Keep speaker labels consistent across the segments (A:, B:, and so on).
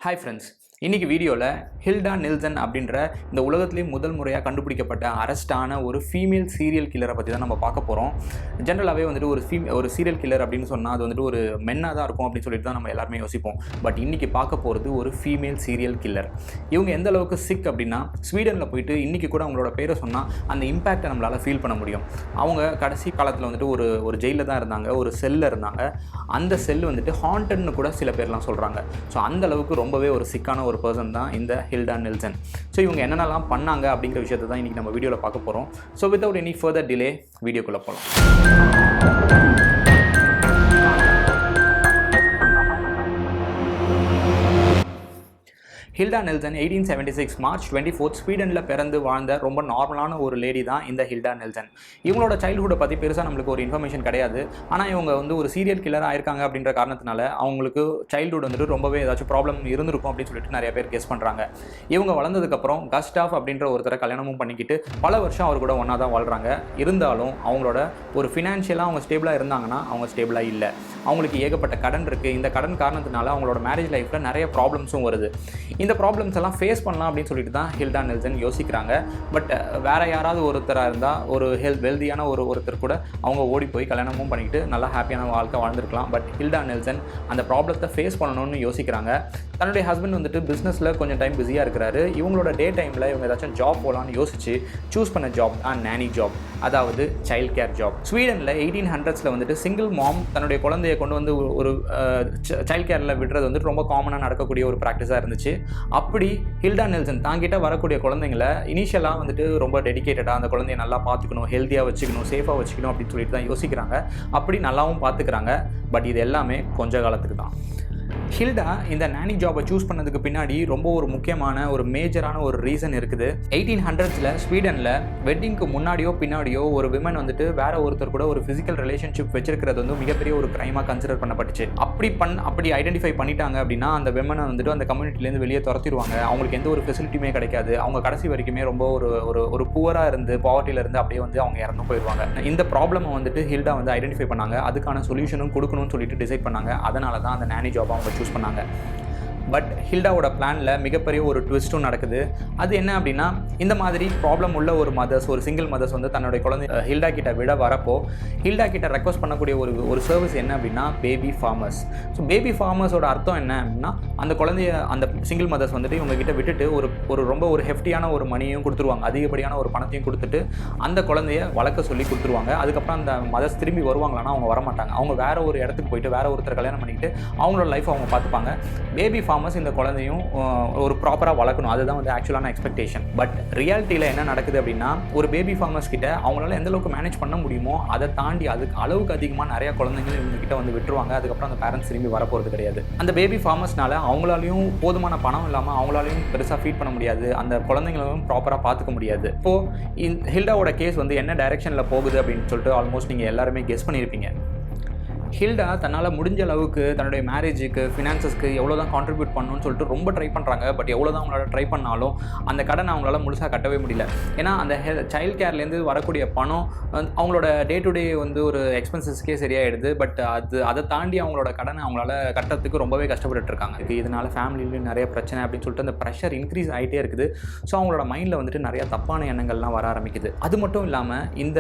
A: Hi friends, இன்னைக்கு வீடியோவில் Hilda Nelson அப்படின்ற இந்த உலகத்திலே முதல் முறையாக கண்டுபிடிக்கப்பட்ட அரெஸ்டான ஒரு ஃபீமேல் சீரியல் கில்லரை பற்றி தான் நம்ம பார்க்க போகிறோம். ஜென்ரலாகவே வந்துட்டு ஒரு சீரியல் கில்லர் அப்படின்னு சொன்னால் அது வந்துட்டு ஒரு மென்னாக தான் இருக்கும் அப்படின்னு சொல்லிட்டு தான் நம்ம எல்லாருமே யோசிப்போம். பட் இன்றைக்கி பார்க்க போகிறது ஒரு ஃபீமேல் சீரியல் கில்லர். இவங்க எந்த அளவுக்கு சிக் அப்படின்னா ஸ்வீடனில் போயிட்டு இன்றைக்கி கூட அவங்களோட பேரை சொன்னால் அந்த இம்பேக்டை நம்மளால் ஃபீல் பண்ண முடியும். அவங்க கடைசி காலத்தில் வந்துட்டு ஒரு ஜெயிலில் தான் இருந்தாங்க, ஒரு செல்லில் இருந்தாங்க. அந்த செல் வந்துட்டு ஹாண்டட்னு கூட சில பேர்லாம் சொல்கிறாங்க. ஸோ அந்த அளவுக்கு ரொம்பவே ஒரு சிக்கான ஒரு பர்சன் தான் இந்த ஹில்டா நில்சன். ஸோ இவங்க என்னென்னலாம் பண்ணாங்க அப்படிங்கிற விஷயத்தை தான் இன்றைக்கி நம்ம வீடியோவில் பார்க்க போகிறோம். So without any further delay வீடியோக்குள்ளே போகலாம். ஹில்டா நில்சன் 1876 மார்ச் 24 ஸ்வீடனில் பிறந்து வாழ்ந்த ரொம்ப நார்மலான ஒரு லேடி தான் இந்த ஹில்டா நில்சன். இவங்களோட சைல்டுஹுட்டை பற்றி பெருசாக நம்மளுக்கு ஒரு இன்ஃபர்மேஷன் கிடையாது. ஆனால் இவங்க வந்து ஒரு சீரியல் கில்லர் ஆயிருக்காங்க அப்படின்ற காரணத்தினால அவங்களுக்கு சைல்டுஹுட் வந்துட்டு ரொம்பவே ஏதாச்சும் ப்ராப்ளம் இருந்திருக்கும் அப்படின்னு சொல்லிட்டு நிறைய பேர் கெஸ் பண்ணுறாங்க. இவங்க வளர்ந்ததுக்கப்புறம் கஸ்டாஃப் அப்படின்ற ஒருத்தரை கல்யாணமும் பண்ணிக்கிட்டு பல வருஷம் அவர் கூட ஒன்றா தான் வாழ்கிறாங்க. இருந்தாலும் அவங்களோட ஒரு ஃபினான்ஷியலாக அவங்க ஸ்டேபிளாக இருந்தாங்கன்னா அவங்க ஸ்டேபிளாக இல்லை. அவங்களுக்கு ஏகப்பட்ட கடன் இருக்குது. இந்த கடன் காரணத்தினால அவங்களோட மேரேஜ் லைஃப்பில் நிறைய ப்ராப்ளம்ஸும் வருது. இந்த ப்ராப்ளம்ஸ் எல்லாம் ஃபேஸ் பண்ணலாம் அப்படின்னு சொல்லிட்டு தான் ஹில்டா நில்சன் யோசிக்கிறாங்க. பட் வேறு யாராவது ஒருத்தராக இருந்தால் ஒரு வெல்தியான ஒருத்தர் கூட அவங்க ஓடி போய் கல்யாணமும் பண்ணிக்கிட்டு நல்லா ஹாப்பியான வாழ்க்கை வாழ்ந்துருக்கலாம். பட் ஹில்டா நில்சன் அந்த ப்ராப்ளத்தை ஃபேஸ் பண்ணணும்னு யோசிக்கிறாங்க. தன்னுடைய ஹஸ்பண்ட் வந்துட்டு பிஸ்னஸில் கொஞ்சம் டைம் பிஸியாக இருக்கிறாரு. இவங்களோட டே டைமில் இவங்க ஏதாச்சும் ஜாப் போகலான்னு யோசிச்சு சூஸ் பண்ண ஜாப் தான் நேனி ஜாப், அதாவது சைல்ட் கேர் ஜாப். ஸ்வீடனில் 1800s வந்துட்டு சிங்கிள் மாம் தன்னுடைய குழந்தைய கொண்டு வந்து ஒரு சைல்ட் கேரில் விடுறது வந்துட்டு ரொம்ப காமனாக நடக்கக்கூடிய ஒரு ப்ராக்டிஸாக இருந்துச்சு. அப்படி ஹில்டா நில்சன் தாங்கிட்ட வரக்கூடிய குழந்தைங்களை இனிஷியலாக வந்துட்டு ரொம்ப டெடிக்கேட்டடாக அந்த குழந்தைய நல்லா பார்த்துக்கணும், ஹெல்த்தியாக வச்சுக்கணும், சேஃபாக வச்சுக்கணும் அப்படின்னு சொல்லிட்டு தான் யோசிக்கிறாங்க. அப்படி நல்லாவும் பார்த்துக்கிறாங்க. பட் இது எல்லாமே கொஞ்ச காலத்துக்கு தான். ஹில்டா இந்த நேனி ஜாபை சூஸ் பண்ணதுக்கு பின்னாடி ரொம்ப ஒரு முக்கியமான ஒரு மேஜரான ஒரு ரீசன் இருக்குது. 1800s ஸ்வீடனில் வெட்டிங்க்கு முன்னாடியோ பின்னாடியோ ஒரு விமன் வந்துட்டு வேற ஒருத்தர் கூட ஒரு ஃபிசிக்கல் ரிலேஷன்ஷிப் வச்சிருக்கிறது வந்து மிகப்பெரிய ஒரு கிரைமாக கன்சிடர் பண்ணப்பட்டுச்சு. அப்படி ஐடென்டிஃபை பண்ணிட்டாங்க அப்படின்னா அந்த விமனை வந்துட்டு அந்த கம்யூனிட்டிலேருந்து வெளியே துரத்திடுவாங்க. அவங்களுக்கு எந்த ஒரு ஃபெசிலிட்டியுமே கிடைக்காது. அவங்க கடைசி வரைக்குமே ரொம்ப ஒரு புவராக இருந்து பாவர்ட்டியில் இருந்து அப்படியே வந்து அவங்க இறந்து போயிடுவாங்க. இந்த ப்ராப்ளமை வந்துட்டு ஹில்டா வந்து ஐடென்டிஃபை பண்ணாங்க. அதுக்கான சொல்யூஷனும் கொடுக்கணும்னு சொல்லிட்டு டிசைட் பண்ணாங்க. அதனால தான் அந்த நேனி ஜாப் அவங்க சூஸ் பண்ணாங்க. பட் ஹில்டாவோட பிளானில் மிகப்பெரிய ஒரு ட்விஸ்ட்டும் நடக்குது. அது என்ன அப்படின்னா, இந்த மாதிரி ப்ராப்ளம் உள்ள ஒரு சிங்கிள் மதர்ஸ் வந்து தன்னுடைய குழந்தை ஹில்டா கிட்ட விட வரப்போ ஹில்டா கிட்ட ரெக்வஸ்ட் பண்ணக்கூடிய ஒரு சர்வீஸ் என்ன அப்படின்னா பேபி ஃபார்மர்ஸ். ஸோ பேபி ஃபார்மர்ஸோட அர்த்தம் என்ன அப்படின்னா, அந்த குழந்தைய அந்த சிங்கிள் மதர்ஸ் வந்துட்டு இவங்க கிட்ட விட்டுட்டு ரொம்ப ஒரு ஹெஃப்டியான ஒரு மணியும் கொடுத்துருவாங்க, அதிகப்படியான ஒரு பணத்தையும் கொடுத்துட்டு அந்த குழந்தைய வளர்க்க சொல்லி கொடுத்துருவாங்க. அதுக்கப்புறம் அந்த மதர்ஸ் திரும்பி வருவாங்களான்னா அவங்க வரமாட்டாங்க. அவங்க வேற ஒரு இடத்துக்கு போயிட்டு வேற ஒருத்தர் கல்யாணம் பண்ணிக்கிட்டு அவங்களோட லைஃப் அவங்க பார்த்துப்பாங்க. பேபி ஃபார்மர்ஸ் இந்த குழந்தையும் ஒரு ப்ராப்பராக வளர்க்கணும், அதுதான் வந்து ஆக்சுவலான எக்ஸ்பெக்டேஷன். பட் ரியாலிட்டியில் என்ன நடக்குது அப்படின்னா, ஒரு பேபி ஃபார்மர்ஸ் கிட்ட அவங்களால எந்த அளவுக்கு மேனேஜ் பண்ண முடியுமோ அதை தாண்டி அதுக்கு அளவுக்கு அதிகமாக நிறைய குழந்தைகள் இவங்க கிட்ட வந்து விட்டுருவாங்க. அதுக்கப்புறம் அந்த பேரண்ட்ஸ் திரும்பி வரப்போகிறது கிடையாது. அந்த பேபி ஃபார்மர்ஸ்னால அவங்களாலையும் போதுமான பணம் இல்லாமல் அவங்களாலையும் பெருசாக ஃபீட் பண்ண முடியாது, அந்த குழந்தைங்களும் ப்ராப்பராக பார்த்துக்க முடியாது. இப்போது ஹில்டாவோட கேஸ் வந்து என்ன டைரெக்ஷனில் போகுது அப்படின்னு சொல்லிட்டு ஆல்மோஸ்ட் நீங்கள் எல்லாருமே கெஸ் பண்ணியிருப்பீங்க. ஹில்டா தன்னால் முடிஞ்ச அளவுக்கு தன்னுடைய மேரேஜுக்கு ஃபினான்சஸ்க்கு எவ்வளோ தான் கான்ட்ரிபியூட் பண்ணணும்னு சொல்லிட்டு ரொம்ப ட்ரை பண்ணுறாங்க. பட் எவ்வளோ தான் அவங்களால ட்ரை பண்ணாலும் அந்த கடனை அவங்களால முழுசாக கட்டவே முடியல. ஏன்னா அந்த சைல்ட் கேர்லேருந்து வரக்கூடிய பணம் அவங்களோட டே டு டே வந்து ஒரு எக்ஸ்பென்சஸ்க்கே சரியாயிடுது. பட் அதை தாண்டி அவங்களோட கடனை அவங்களால கட்டுறதுக்கு ரொம்பவே கஷ்டப்பட்டு இருக்காங்க. இதனால் ஃபேமிலியிலையும் நிறைய பிரச்சனை அப்படின்னு சொல்லிட்டு அந்த ப்ரெஷர் இன்க்ரீஸ் ஆகிட்டே இருக்குது. ஸோ அவங்களோட மைண்டில் வந்துட்டு நிறைய தப்பான எண்ணங்கள்லாம் வர ஆரம்பிக்குது. அது மட்டும் இல்லாமல் இந்த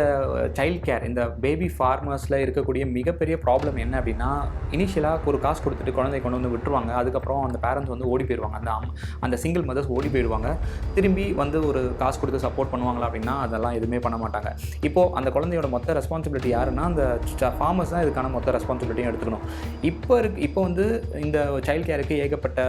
A: சைல்ட் கேர், இந்த பேபி ஃபார்மர்ஸில் இருக்கக்கூடிய மிகப்பெரிய ப்ராப்ளம் என்ன அப்படின்னா, இனிஷியலாக ஒரு காசு கொடுத்துட்டு குழந்தைய கொண்டு வந்து விட்டுருவாங்க. அதுக்கப்புறம் அந்த பேரண்ட்ஸ் வந்து ஓடி போயிடுவாங்க. அந்த சிங்கிள் மதர்ஸ் ஓடி போயிடுவாங்க. திரும்பி வந்து ஒரு காசு கொடுத்து சப்போர்ட் பண்ணுவாங்களா அப்படின்னா அதெல்லாம் எதுவுமே பண்ண மாட்டாங்க. இப்போது அந்த குழந்தையோட மொத்த ரெஸ்பான்சிபிலிட்டி யாருன்னா அந்த ஃபார்மர்ஸ் தான் இதுக்கான மொத்த ரெஸ்பான்சிபிலிட்டியும் எடுத்துக்கணும். இப்போ வந்து இந்த சைல்ட் கேருக்கு ஏகப்பட்ட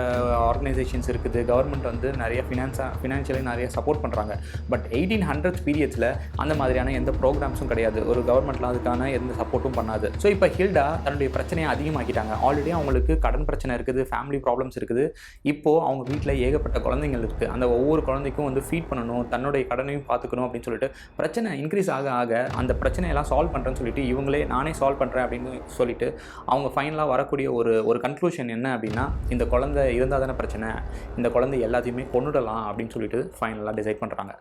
A: ஆர்கனைசேஷன்ஸ் இருக்குது. கவர்மெண்ட் வந்து நிறைய ஃபினான்ஷியலி நிறைய சப்போர்ட் பண்ணுறாங்க. பட் 1800s பீரியட்ஸில் அந்த மாதிரியான எந்த ப்ரோக்ராம்ஸும் கிடையாது. ஒரு கவர்மெண்ட்லாம் அதுக்கான எந்த சப்போர்ட்டும் பண்ணாது. ஸோ இப்போ ஹில்டா தன்னுடைய பிரச்சனையை அதிகமாக்கிட்டாங்க. ஆல்ரெடி அவங்களுக்கு கடன் பிரச்சனை இருக்குது, ஃபேமிலி ப்ராப்ளம்ஸ் இருக்குது. இப்போது அவங்க வீட்டில் ஏகப்பட்ட குழந்தைங்கள் இருக்குது. அந்த ஒவ்வொரு குழந்தைக்கும் வந்து ஃபீட் பண்ணணும், தன்னுடைய கடனையும் பார்த்துக்கணும் அப்படின்னு சொல்லிட்டு பிரச்சனை இன்க்ரீஸ் ஆக அந்த பிரச்சனையெல்லாம் சால்வ் பண்ணுறேன்னு சொல்லிட்டு இவங்களே நானே சால்வ் பண்ணுறேன் அப்படின்னு சொல்லிட்டு அவங்க ஃபைனலாக வரக்கூடிய ஒரு கன்க்ளூஷன் என்ன அப்படின்னா, இந்த குழந்தை இருந்தால் தானே பிரச்சனை, இந்த குழந்தை எல்லாத்தையுமே கொண்டுடலாம் அப்படின்னு சொல்லிட்டு ஃபைனலாக டிசைட் பண்ணுறாங்க.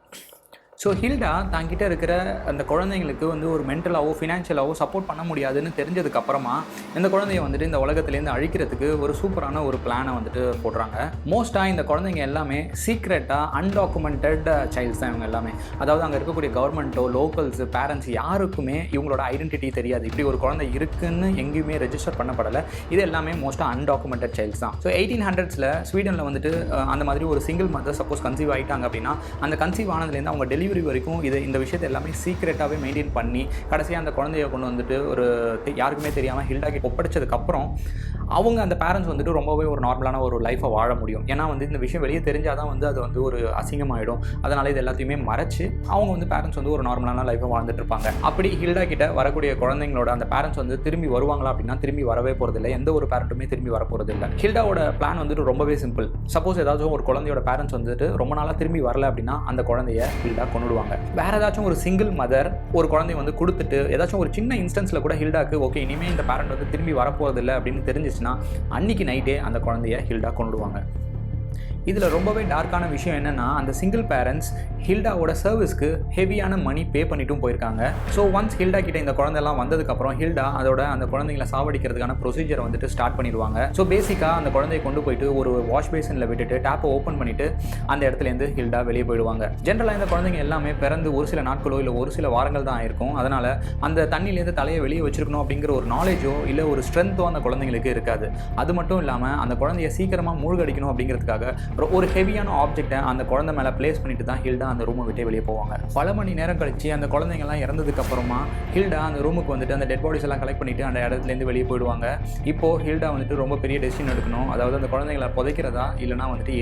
A: ஸோ ஹில்டா தங்கிட்ட இருக்கிற அந்த குழந்தைங்களுக்கு வந்து ஒரு மென்டலாவோ ஃபினான்ஷியலாவோ சப்போர்ட் பண்ண முடியாதுன்னு தெரிஞ்சதுக்கப்புறமா இந்த குழந்தைய வந்துட்டு இந்த உலகத்துலேருந்து அழிக்கிறதுக்கு ஒரு சூப்பரான ஒரு பிளானை வந்துட்டு போடுறாங்க. மோஸ்ட்டாக இந்த குழந்தைங்க எல்லாமே சீக்ரெட்டாக அன்டாக்குமெண்டட் சைல்ட்ஸ் தான் இவங்க எல்லாமே. அதாவது அங்கே இருக்கக்கூடிய கவர்மெண்ட்டோ லோக்கல்ஸு பேரண்ட்ஸ் யாருக்குமே இவங்களோட ஐடென்டிட்டி தெரியாது. இப்படி ஒரு குழந்தை இருக்குன்னு எங்கேயுமே ரெஜிஸ்டர் பண்ணப்படலை. இது எல்லாமே மோஸ்ட்டாக அன்டாக்குமெண்டட் சைல்ட்ஸ் தான். ஸோ 1800s ஸ்வீடனில் வந்துட்டு அந்த மாதிரி ஒரு சிங்கிள் மதர் சப்போஸ் கன்சீவ் ஆகிட்டாங்க அப்படின்னா அந்த கன்சீவ் ஆனதுலேருந்து அவங்க டெலிவரி வரைக்கும் இந்த விஷயத்தை எல்லாமே சீக்ரெட்டாகவே மெயின்டைன் பண்ணி கடைசியாக அந்த குழந்தைய கொண்டு வந்துட்டு ஒரு யாருக்குமே தெரியாமல் ஹில்டாக்கு ஒப்படைச்சதுக்கப்புறம் அவங்க அந்த பேரண்ட்ஸ் வந்துட்டு ரொம்பவே ஒரு நார்மலான ஒரு லைஃப்பை வாழ முடியும். ஏன்னா வந்து இந்த விஷயம் வெளியே தெரிஞ்சால் தான் வந்து அது வந்து ஒரு அசிங்கமாகிடும். அதனால் இது எல்லாத்தையுமே மறைச்சு அவங்க வந்து பேரண்ட்ஸ் வந்து ஒரு நார்மலான லைஃப்பை வாழ்ந்துட்டு இருப்பாங்க. அப்படி ஹில்டா கிட்ட வரக்கூடிய குழந்தைங்களோட அந்த பேரண்ட்ஸ் வந்து திரும்பி வருவாங்களா அப்படின்னா திரும்பி வரவே போகிறதில்லை. எந்த ஒரு பேரண்ட்டுமே திரும்பி வர போகிறதில்லை. ஹில்டாவோட பிளான் வந்துட்டு ரொம்பவே சிம்பிள். சப்போஸ் ஏதாச்சும் ஒரு குழந்தையோட பேரண்ட்ஸ் வந்துட்டு ரொம்ப நாளாக திரும்பி வரல அப்படின்னா அந்த குழந்தைய ஹில்டா கொண்டுடுவாங்க. வேறு ஏதாச்சும் ஒரு சிங்கிள் மதர் ஒரு குழந்தைய வந்து கொடுத்துட்டு ஏதாச்சும் ஒரு சின்ன இன்ஸ்டன்ஸில் கூட ஹில்டாக்கு ஓகே இனிமேல் இந்த பேரண்ட் வந்து திரும்பி வரப்போகிறதில்லை அப்படின்னு தெரிஞ்சிச்சுன்னா அன்னைக்கு நைட்டே அந்த குழந்தைய ஹில்டா கொண்டுடுவாங்க. இதில் ரொம்பவே டார்க்கான விஷயம் என்னென்னா அந்த சிங்கிள் பேரண்ட்ஸ் ஹில்டாவோட சர்வீஸ்க்கு ஹெவியான மணி பே பண்ணிட்டும் போயிருக்காங்க. ஸோ ஒன்ஸ் ஹில்டா கிட்ட இந்த குழந்தைலாம் வந்ததுக்கப்புறம் ஹில்டா அந்த குழந்தைங்களை சாவடிக்கிறதுக்கான ப்ரொசீஜரை வந்துட்டு ஸ்டார்ட் பண்ணிடுவாங்க. ஸோ பேசிக்காக அந்த குழந்தையை கொண்டு போயிட்டு ஒரு வாஷ் பேசினில் விட்டுட்டு டேப்பை ஓப்பன் பண்ணிவிட்டு அந்த இடத்துலேருந்து ஹில்டா வெளியே போயிடுவாங்க. ஜென்ரலாக இந்த குழந்தைங்க எல்லாமே பிறந்து ஒரு சில நாட்களோ இல்லை ஒரு சில வாரங்கள் தான் ஆயிருக்கும். அதனால் அந்த தண்ணியிலேருந்து தலையை வெளியே வச்சிருக்கணும் அப்படிங்கிற ஒரு நாலேஜோ இல்லை ஒரு ஸ்ட்ரென்த்தோ அந்த குழந்தைங்களுக்கு இருக்காது. அது மட்டும் இல்லாமல் அந்த குழந்தைய சீக்கிரமாக மூழ்கடிக்கணும் அப்படிங்கிறதுக்காக ஒரு ஹெவியான ஆப்ஜெக்டை அந்த குழந்தை மேலே பிளேஸ் பண்ணிட்டு தான் ஹில்டா அந்த ரூமை விட்டே வெளியே போவாங்க. பல மணி நேரம் கழிச்சு அந்த குழந்தைங்கலாம் இறந்ததுக்கு அப்புறமா ஹில்டா அந்த ரூமுக்கு வந்துட்டு அந்த டெட் பாடிஸ் எல்லாம் கலெக்ட் பண்ணிட்டு அந்த இடத்துலேருந்து வெளியே போயிடுவாங்க. இப்போது ஹில்டா வந்துட்டு ரொம்ப பெரிய டெசிஷன் எடுக்கணும். அதாவது அந்த குழந்தைங்களை புதைக்கிறதா இல்லைனா வந்துட்டு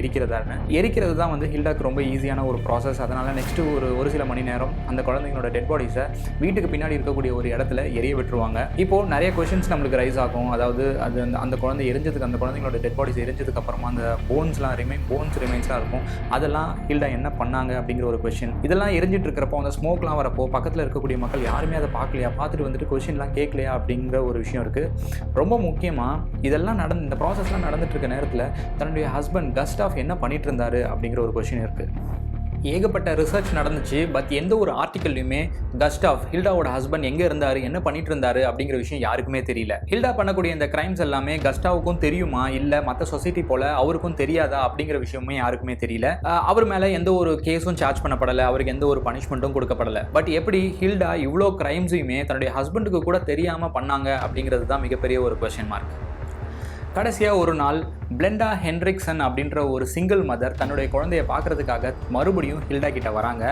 A: எரிக்கிறது தான் வந்து ஹில்டாக்கு ரொம்ப ஈஸியான ஒரு ப்ராசஸ். அதனால் நெக்ஸ்ட்டு ஒரு சில மணி நேரம் அந்த குழந்தைங்களோட டெட் பாடிஸை வீட்டுக்கு பின்னாடி இருக்கக்கூடிய ஒரு இடத்துல எரிய விட்டுருவாங்க. இப்போது நிறைய கொஷின்ஸ் நம்மளுக்கு ரைஸ் ஆகும். அதாவது அந்த குழந்தை எரிஞ்சதுக்கு அந்த குழந்தைங்களோட டெட் பாடிஸ் எரிஞ்சதுக்கு அப்புறமா அந்த போன்ஸ்லாம் ரிமைன்ஸ்லாம் இருக்கும். அதெல்லாம் ஹில்டா என்ன பண்ணாங்க அப்படிங்கிற ஒரு கொஸ்டின். இதெல்லாம் எரிஞ்சிட்டு இருக்கிறப்போ அந்த ஸ்மோக்லாம் வரப்போ பக்கத்தில் இருக்கக்கூடிய மக்கள் யாருமே அதை பார்க்கலையா, பார்த்துட்டு வந்துட்டு கொஸ்டின்லாம் கேட்கலையா அப்படிங்கிற ஒரு விஷயம் இருக்குது. ரொம்ப முக்கியமாக இதெல்லாம் இந்த ப்ராசஸ்லாம் நடந்துட்டு இருக்க நேரத்தில் தன்னுடைய ஹஸ்பண்ட் கஸ்டாஃப் என்ன பண்ணிட்டு இருந்தாரு அப்படிங்கிற ஒரு கொஸ்டின் இருக்குது. ஏகப்பட்ட ரிசர்ச் நடந்துச்சு. பட் எந்த ஒரு ஆர்டிக்கல்லையுமே கஸ்டாஃப் ஹில்டாவோட ஹஸ்பண்ட் எங்கே இருந்தார், என்ன பண்ணிட்டு இருந்தாரு அப்படிங்கிற விஷயம் யாருக்குமே தெரியல. ஹில்டா பண்ணக்கூடிய இந்த கிரைம்ஸ் எல்லாமே கஸ்டாவுக்கும் தெரியுமா இல்லை மற்ற சொசைட்டி போல் அவருக்கும் தெரியாதா அப்படிங்கிற விஷயமே யாருக்குமே தெரியல. அவர் மேலே எந்த ஒரு கேஸும் சார்ஜ் பண்ணப்படலை, அவருக்கு எந்த ஒரு பனிஷ்மெண்ட்டும் கொடுக்கப்படலை. பட் எப்படி ஹில்டா இவ்வளோ கிரைம்ஸையுமே தன்னுடைய ஹஸ்பண்டுக்கு கூட தெரியாமல் பண்ணாங்க அப்படிங்கிறது தான் மிகப்பெரிய ஒரு கொஸ்டின் மார்க். கடைசியாக ஒரு நாள் பிளெண்டா ஹென்ரிக்சன் அப்படின்ற ஒரு சிங்கிள் மதர் தன்னுடைய குழந்தைய பார்க்குறதுக்காக மறுபடியும் ஹில்டா கிட்ட வராங்க.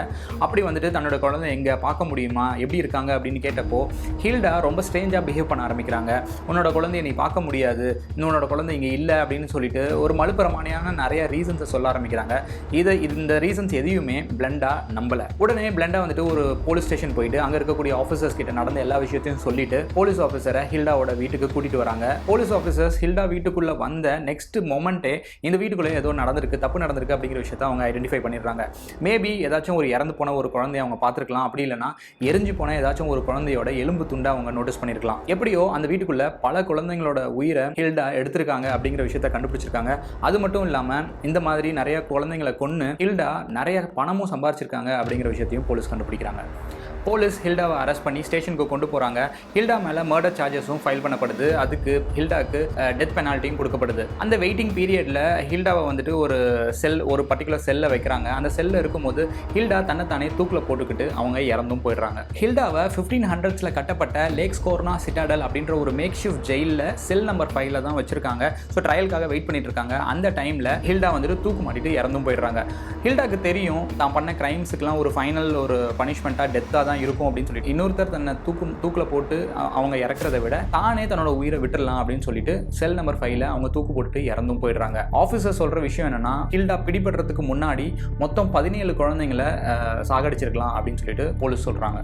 A: அப்படி வந்துட்டு தன்னோட குழந்தை எங்கே பார்க்க முடியுமா, எப்படி இருக்காங்க அப்படின்னு கேட்டப்போ ஹில்டா ரொம்ப ஸ்ட்ரேஞ்சாக பிஹேவ் பண்ண ஆரம்பிக்கிறாங்க. உன்னோட குழந்தைய நீ பார்க்க முடியாது, உன்னோட குழந்தை இங்கே இல்லை அப்படின்னு சொல்லிட்டு ஒரு மலுப்பிரமாணியான நிறைய ரீசன்ஸை சொல்ல ஆரம்பிக்கிறாங்க. இந்த ரீசன்ஸ் எதையுமே பிளெண்டா நம்பலை. உடனே பிளெண்டா வந்துட்டு ஒரு போலீஸ் ஸ்டேஷன் போயிட்டு அங்கே இருக்கக்கூடிய ஆஃபீஸர்ஸ் கிட்ட நடந்த எல்லா விஷயத்தையும் சொல்லிட்டு போலீஸ் ஆஃபீஸரை ஹில்டாவோட வீட்டுக்கு கூட்டிகிட்டு வராங்க. போலீஸ் ஆஃபீஸர்ஸ் ஹில்டா வீட்டுக்குள்ளே வந்த நெக்ஸ்ட் மொமெண்ட்டே இந்த வீட்டுக்குள்ளே ஏதோ நடந்திருக்கு, தப்பு நடந்திருக்கு அப்படிங்கிற விஷயத்தை அவங்க ஐடென்டிஃபை பண்ணிடுறாங்க. மேபி ஏதாச்சும் ஒரு இறந்து போன ஒரு குழந்தைய அவங்க பார்த்துருக்கலாம், அப்படி இல்லைனா எரிஞ்சு போன ஏதாச்சும் ஒரு குழந்தையோட எலும்பு துண்டை அவங்க நோட்டீஸ் பண்ணியிருக்கலாம். எப்படியோ அந்த வீட்டுக்குள்ளே பல குழந்தைங்களோட உயிரை ஹில்டா எடுத்திருக்காங்க அப்படிங்கிற விஷயத்தை கண்டுபிடிச்சிருக்காங்க. அது மட்டும் இல்லாமல் இந்த மாதிரி நிறைய குழந்தைங்களை கொன்று ஹில்டா நிறைய பணமும் சம்பாரிச்சிருக்காங்க அப்படிங்கிற விஷயத்தையும் போலீஸ் கண்டுபிடிக்கிறாங்க. போலீஸ் ஹில்டாவை அரெஸ்ட் பண்ணி ஸ்டேஷனுக்கு கொண்டு போகிறாங்க. ஹில்டா மேலே மர்டர் சார்ஜஸும் ஃபைல் பண்ணப்படுது. அதுக்கு ஹில்டாக்கு டெத் பெனால்ட்டியும் கொடுக்கப்படுது. அந்த வெயிட்டிங் பீரியடில் ஹில்டாவை வந்துட்டு ஒரு பர்டிகுலர் செல்லில் வைக்கிறாங்க. அந்த செல்லில் இருக்கும்போது ஹில்டா தன்னைத்தானே தூக்கில் போட்டுக்கிட்டு அவங்க இறந்தும் போயிடுறாங்க. ஹில்டாவை 1500s கட்டப்பட்ட லேக் ஸ்கோர்னா சிட்டாடல் அப்படின்ற ஒரு மேக் ஷிஃப்ட் ஜெயிலில் செல் நம்பர் 5 தான் வச்சிருக்காங்க. ஸோ ட்ரையலுக்காக வெயிட் பண்ணிட்டு இருக்காங்க. அந்த டைமில் ஹில்டா வந்துட்டு தூக்கு மாட்டிட்டு இறந்தும் போயிடுறாங்க. ஹில்டாக்கு தெரியும் தான் பண்ண கிரைம்ஸுக்கெலாம் ஒரு ஃபைனல் ஒரு பனிஷ்மெண்ட்டாக டெத்தாக தான் இருக்கும் அப்படின்னு சொல்லிட்டு இன்னொருத்தர் தன்னை தூக்கில் போட்டு அவங்க இறக்குறதை விட தானே தன்னோட உயிரை விட்டுடலாம் அப்படின்னு சொல்லிட்டு செல் நம்பர் 5 அவங்க தூக்கு போட்டு இறந்தும் போயிடுறாங்க. ஆஃபீஸர் சொல்ற விஷயம் என்னன்னா ஹில்டா பிடிபடுறதுக்கு முன்னாடி மொத்தம் 17 குழந்தைங்களை சாகடிச்சிருக்கலாம் அப்படின்னு சொல்லிட்டு போலீஸ் சொல்றாங்க.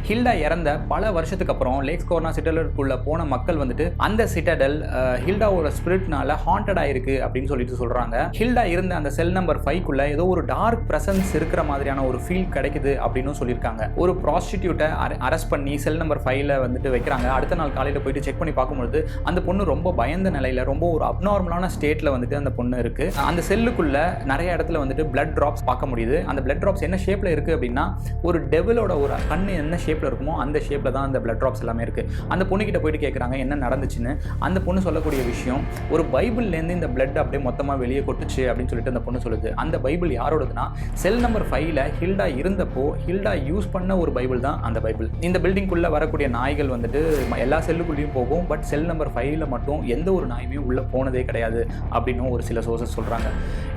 A: ஹில்டா இறந்த பல வருஷத்துக்கு அப்புறம் லேக் ஸ்கோர்னா சிட்டடலுக்குள்ள போன மக்கள் வந்துட்டு அந்த சிட்டடல் ஹில்டாவோட ஸ்பிரிட்னால ஹாண்டட் ஆயிருக்கு அப்படின்னு சொல்லிட்டு சொல்றாங்க. ஹில்டா இருந்த அந்த செல் நம்பர் 5க்குள்ள ஏதோ ஒரு டார்க் பிரசன்ஸ் இருக்கிற மாதிரியான ஒரு ஃபீல் கிடைக்குது அப்படின்னு சொல்லியிருக்காங்க. ஒரு ப்ராஸ்டிடியூட்டை அரெஸ்ட் பண்ணி செல் நம்பர் 5ல வந்துட்டு வைக்கிறாங்க. அடுத்த நாள் காலையில் போயிட்டு செக் பண்ணி பார்க்கும்போது அந்த பொண்ணு ரொம்ப பயந்த நிலையில, ரொம்ப ஒரு அப்நார்மலான ஸ்டேட்ல வந்துட்டு அந்த பொண்ணு இருக்கு. அந்த செல்லுக்குள்ள நிறைய இடத்துல வந்துட்டு பிளட் டிராப்ஸ் பார்க்க முடியுது. அந்த பிளட் டிராப்ஸ் என்ன ஷேப்ல இருக்கு அப்படின்னா, ஒரு டெவிலோட ஒரு கண்ணு என்ன ஷேப்ல இருக்குமோ அந்த ஷேப்ல தான் அந்த பிளட் டிராப்ஸ் எல்லாமே இருக்கு. அந்த பொண்ணு கிட்ட போயிட்டு கேட்குறாங்க என்ன நடந்துச்சுன்னு. அந்த பொண்ணு சொல்லக்கூடிய விஷயம், ஒரு பைபிள்லேருந்து இந்த பிளட் அப்படியே மொத்தமாக வெளியே கொட்டுச்சு அப்படின்னு சொல்லிட்டு அந்த பொண்ணு சொல்லுது. அந்த பைபிள் யாரோடதுன்னா, செல் நம்பர் 5ல ஹில்டா இருந்தப்போ ஹில்டா யூஸ் பண்ண ஒரு பைபிள் தான் அந்த பைபிள். இந்த பில்டிங்குள்ள வரக்கூடிய நாய்கள் வந்துட்டு எல்லா செல்லுக்குள்ளேயும் போகும். பட் செல் நம்பர் 5ல மட்டும் எந்த ஒரு நாயுமே உள்ள போனதே கிடையாது அப்படின்னு ஒரு சில சோர்சஸ் சொல்றாங்க.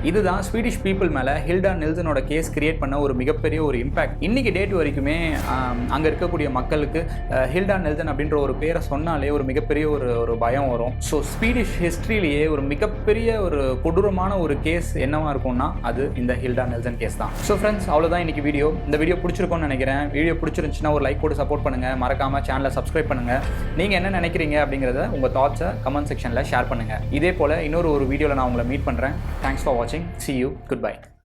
A: இதுதான் ஸ்வீடிஷ் பீப்புள் மேல ஹில்டா நெல்சனோட கேஸ் கிரியேட் பண்ண ஒரு மிகப்பெரிய ஒரு இம்பாக்ட். இன்னைக்கு டேட் வரைக்குமே அங்கே இருக்கக்கூடிய மக்களுக்கு ஹில்டா நெல்சன் அப்படின்ற ஒரு பேரை சொன்னாலே ஒரு மிகப்பெரிய ஒரு பயம் வரும். ஸோ ஸ்வீடிஷ் ஹிஸ்ட்ரியிலேயே ஒரு மிகப்பெரிய ஒரு கொடூரமான ஒரு கேஸ் என்னவா இருக்கும்னா அது இந்த ஹில்டா நெல்சன் கேஸ் தான். ஸோ ஃப்ரெண்ட்ஸ், அவ்வளோதான் இன்னைக்கு வீடியோ. இந்த வீடியோ பிடிச்சிருக்கும்னு நினைக்கிறேன். வீடியோ பிடிச்சிருந்துச்சுன்னா ஒரு லைக் போட்டு சப்போர்ட் பண்ணுங்க. மறக்காம சேனலை சப்ஸ்கிரைப் பண்ணுங்க. நீங்கள் என்ன நினைக்கிறீங்க அப்படிங்கிறத உங்கள் தாட்ஸை கமெண்ட் செக்ஷனில் ஷேர் பண்ணுங்க. இதே போல் இன்னொரு வீடியோவில் நான் உங்களை மீட் பண்ணுறேன். தேங்க்ஸ் ஃபார் வாட்சிங். See you. Goodbye.